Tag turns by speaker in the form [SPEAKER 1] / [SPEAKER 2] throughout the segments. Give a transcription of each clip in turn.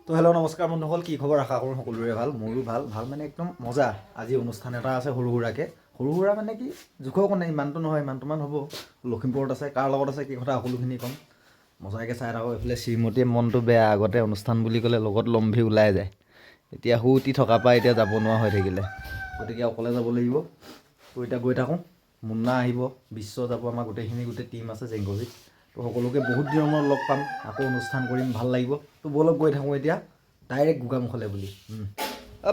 [SPEAKER 1] তো হেল্ল' নমস্কাৰ বন্ধুসকল, কি খবৰ? আশা কৰোঁ সকলোৰে ভাল, মোৰো ভাল মানে একদম মজা। আজি অনুষ্ঠান এটা আছে সৰু সুৰা মানে কি জোখৰ কোনে ইমানটো নহয়, ইমানটোমান হ'ব। লখিমপুৰত আছে, কাৰ লগত আছে কি কথা সকলোখিনি ক'ম। মজাকৈ চাই থাকক। এইফালে শ্ৰীমতীৰ মনটো বেয়া, আগতে অনুষ্ঠান বুলি ক'লে লগত লম্ভি ওলাই যায়, এতিয়া শুৱতি থকাৰ পৰা এতিয়া যাব নোৱাৰা হৈ থাকিলে, গতিকে অকলে যাব লাগিব। তো এতিয়া গৈ থাকোঁ, মুন্না আহিব, বিশ্ব যাব, আমাৰ গোটেই টীম আছে জেংগবি। তো সকলোকে বহুত দিনৰ মূৰত লগ পাম, আকৌ অনুষ্ঠান কৰিম, ভাল লাগিব। তো ব'লক গৈ থাকোঁ এতিয়া ডাইৰেক্ট গোগামুখলৈ বুলি।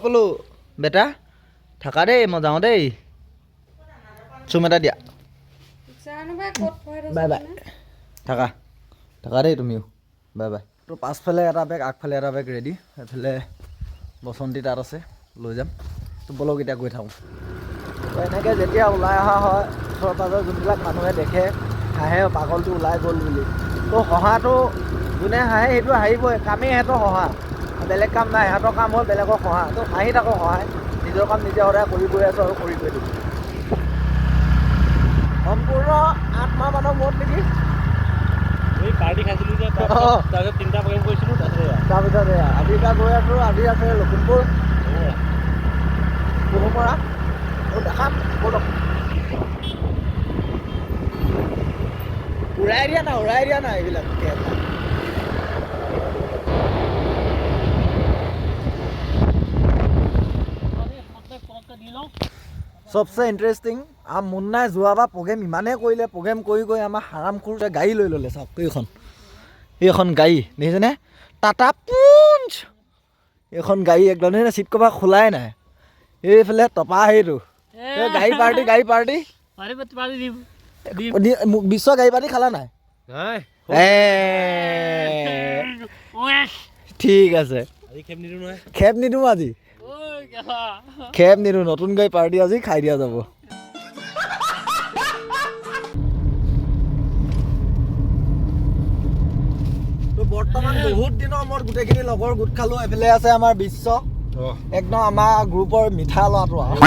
[SPEAKER 1] পলো বেটা থাকা দেই, মই যাওঁ দেই, চুম এটা দিয়া, বাই বাই, থাকা দেই তুমিও, বাই বাই। তো পাছফালে এটা বেগ, আগফালে এটা বেগ ৰেডি, এইফালে বসন্তী তাত আছে, লৈ যাম। তো ব'লক এতিয়া গৈ থাকোঁ। তো এনেকৈ যেতিয়া ওলাই অহা হয়, ওচৰ পাঁজৰ যোনবিলাক মানুহে দেখে হাঁহে পাগলটো ওলাই গ'ল বুলি, তো হহাটো যোনে হাঁহে সেইটো হাঁহিবই, কামেই সিহঁতৰ হহা, বেলেগ কাম নাই। সিহঁতৰ কাম হ'ল বেলেগক হহা। তো হাঁহি থাকক, হহাই নিজৰ কাম নিজে সদায় কৰি গৈ আছোঁ আৰু কৰি গৈ দিম। সম্পূৰ্ণ 8 মাহমানৰ মূৰত নেকি
[SPEAKER 2] এই পাৰ্টি খাইছিলোঁ যে, তাৰপিছত 3টা প্ৰগ্ৰেম কৰিছিলোঁ,
[SPEAKER 1] তাৰপিছত আজি এতিয়া গৈ আছোঁ। আজি আছে লখিমপুৰ পৰা দেখাম, ব'লক। উৰাই দিয়া নাই এইবিলাক। চবচে ইণ্টাৰেষ্টিং, মুন্নাই যোৱাবাৰ প্ৰগ্ৰেম ইমানেই কৰিলে, প্ৰগ্ৰেম কৰি আমাৰ হাৰামখোৰ গাড়ী লৈ ল'লে। চাওক এইখন গাড়ী দেখিছেনে, টাটা পুঞ্চ। এইখন গাড়ী একদম চিট কভাৰ খোলাই নাই। এইফালে টপা সেইটো গাড়ী পাৰ্টি বিশ্ব গাড়ী পাৰ্টি খালা নাই? ঠিক আছে, খেপ নিদিওঁ আজি, নতুন গাড়ী পাৰ্টি আজি খাই দিয়া যাব। বৰ্তমান বহুত দিনৰ মূৰত গোটেইখিনি লগৰ গোট খালো। এইফালে আছে আমাৰ বিশ্ব, একদম আমাৰ গ্ৰুপৰ মিঠা ল'ৰাটো আৰু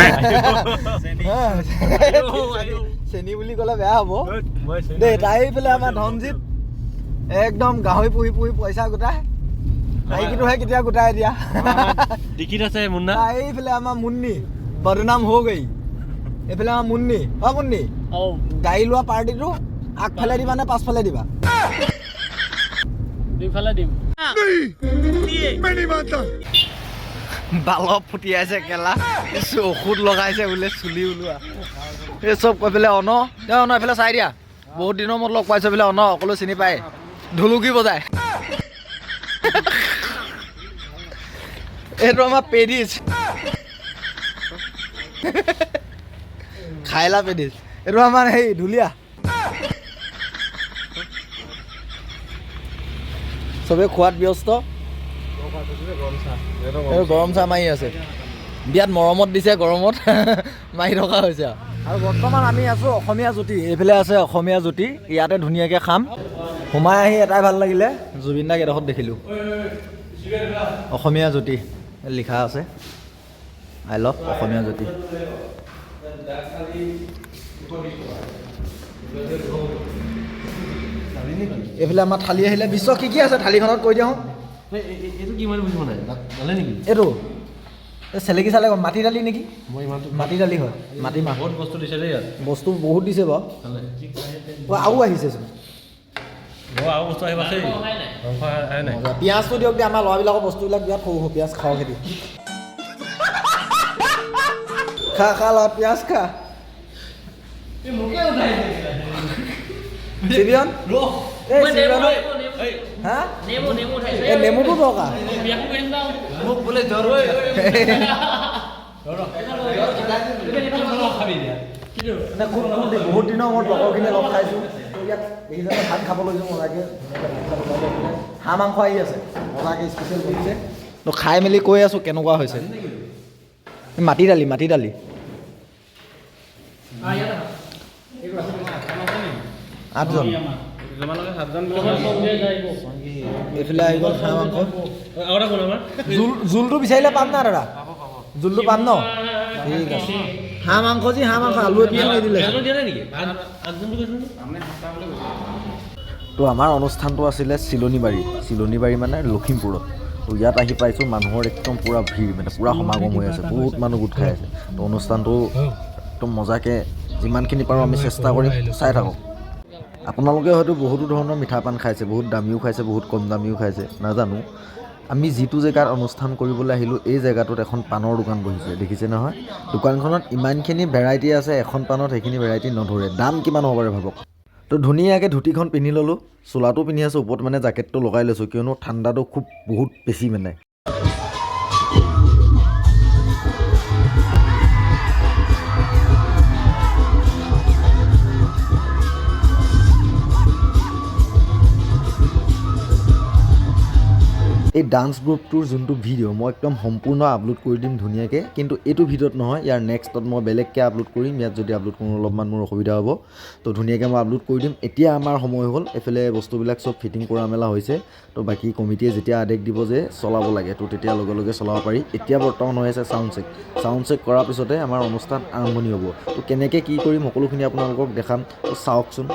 [SPEAKER 1] চেনি বুলি ক'লে বেয়া হ'ব দেই। তাই এইফালে আমাৰ ধনজিত, একদম গাহৰি পুহি পইচা গোটাই, তাইকিটোহে কেতিয়া গোটাই দিয়া। এইফালে আমাৰ মুন্নি বদনাম হৈ গৈ, এইফালে আমাৰ মুন্নি গাড়ী লোৱা পাৰ্টিটো আগফালে দিবা নে পাছফালে দিবা? বালক ফুটিয়াইছে কেলা, ঔষধ লগাইছে বোলে চুলি ওলোৱা, এই চব কৈ পেলাই এইফালে চাই দিয়া। বহুত দিনৰ মূৰত লগ পাইছো বোলে সকলো চিনি পায়, ঢুলুকি বজাই। এইটো আমাৰ পেডিছ, খাইলা পেডিছ। এইটো আমাৰ সেই ঢুলীয়া, চবে খোৱাত ব্যস্ত। গৰম চাহ মাৰি আছে, বিয়াত মৰমত দিছে, গৰমত মাৰি থকা হৈছে। আৰু বৰ্তমান আমি আছোঁ অসমীয়া জ্যোতি, এইফালে আছে অসমীয়া জ্যোতি, ইয়াতে ধুনীয়াকৈ খাম। সোমাই আহি এটাই ভাল লাগিলে, জুবিন দাক এডোখৰত দেখিলোঁ। অসমীয়া জ্যোতি লিখা আছে, আই লাভ অসমীয়া জ্যোতি। এইফালে আমাৰ থালি আহিলে। বিশ্ব কি আছে থালিখনত কৈ দিওঁ। এইটো চেলেকি চালে মাটি দালি নেকি? মাটি দালি হয়, মাটি মাহ। বস্তু বহুত দিছে বাৰু, আৰু আহিছেচোন। পিঁয়াজটো দিয়ক দিয়া, আমাৰ ল'ৰাবিলাকৰ বস্তুবিলাক বিৰাট সৰু পিঁয়াজ খাওঁ খেতি। খা ল'ৰা, পিঁয়াজ খা। চিৰিয়ন নেমুটো দৰকাৰ। বহুত দিনৰ মূৰত লগৰখিনিয়ে লগ খাইছোঁ। ইয়াত দেখিছে ভাত খাব লৈছোঁ মজাকৈ, হাঁহ মাংস আহি আছে মজাকৈ স্পেচিয়েল বনিছে। তো খাই মেলি কৈ আছোঁ কেনেকুৱা হৈছে। মাটি দালি আঠজন, এইফালে আহি গ'ল হাঁহ মাংস। জোলটো বিচাৰিলে পাম না দাদা? জোলটো পাম ন? ঠিক আছে। হাঁহ মাংস আলু এপিচ নিদিলে। তো আমাৰ অনুষ্ঠানটো আছিলে চিলনিবাৰী মানে লখিমপুৰত। তো ইয়াত আহি পাইছোঁ মানুহৰ একদম পূৰা ভিৰ মানে পূৰা সমাগম হৈ আছে বহুত মানুহ গোট খাই আছে তো অনুষ্ঠানটো একদম মজাকৈ যিমানখিনি পাৰোঁ আমি চেষ্টা কৰিম চাই থাকক আপোনালোকে হয়তো বহুতো ধৰণৰ মিঠা পান খাইছে বহুত দামীও খাইছে বহুত কম দামীও খাইছে নাজানো আমি যিটো জেগাত অনুষ্ঠান কৰিবলৈ আহিলোঁ এই জেগাটোত এখন পাণৰ দোকান বহিছে দেখিছে নহয় দোকানখনত ইমানখিনি ভেৰাইটি আছে এখন পাণত সেইখিনি ভেৰাইটি নধৰে দাম কিমান হ'ব পাৰে ভাবক তো ধুনীয়াকৈ ধুতিখন পিন্ধি ল'লোঁ চোলাটো পিন্ধি আছোঁ ওপৰত মানে জেকেটটো লগাই লৈছোঁ কিয়নো ঠাণ্ডাটো খুব বহুত বেছি মানে এই ডান্স গ্ৰুপটোৰ যোনটো ভিডিঅ' মই একদম সম্পূৰ্ণ আপলোড কৰি দিম ধুনীয়াকৈ কিন্তু এইটো ভিডিঅ'ত নহয় ইয়াৰ নেক্সটত মই বেলেগকৈ আপলোড কৰিম ইয়াত যদি আপলোড কৰোঁ অলপমান মোৰ অসুবিধা হ'ব তো ধুনীয়াকৈ মই আপলোড কৰি দিম এতিয়া আমাৰ সময় হ'ল এইফালে বস্তুবিলাক চব ফিটিং কৰা মেলা হৈছে তো বাকী কমিটিয়ে যেতিয়া আদেশ দিব যে চলাব লাগে তো তেতিয়া লগে লগে চলাব পাৰি এতিয়া বৰ্তমান হৈ আছে চাউণ্ড চেক কৰাৰ পিছতে আমাৰ অনুষ্ঠান আৰম্ভণি হ'ব তো কেনেকৈ কি কৰিম সকলোখিনি আপোনালোকক দেখাম তো চাওকচোন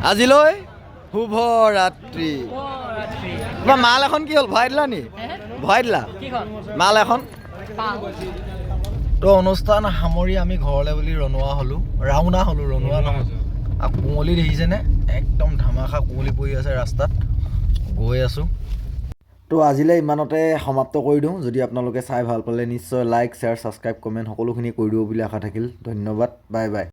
[SPEAKER 1] আজিলৈ শুভৰাত্ৰি। তোমাৰ মাল এখন কি হ'ল ভৰাই দিলা নি? ভৰাই দিলা মাল এখন? তো অনুষ্ঠান সামৰি আমি ঘৰলৈ বুলি ৰণুৱা হ'লোঁ, ৰাওনা নহয়। আৰু কুঁৱলী দেখিছেনে? একদম ধামাখা কুঁৱলী পৰি আছে ৰাস্তাত, গৈ আছোঁ। তো আজিলৈ ইমানতে সমাপ্ত কৰি দিওঁ। যদি আপোনালোকে চাই ভাল পালে নিশ্চয় লাইক, শ্বেয়াৰ, ছাবস্ক্ৰাইব, কমেণ্ট সকলোখিনি কৰি দিব বুলি আশা থাকিল। ধন্যবাদ, বাই বাই।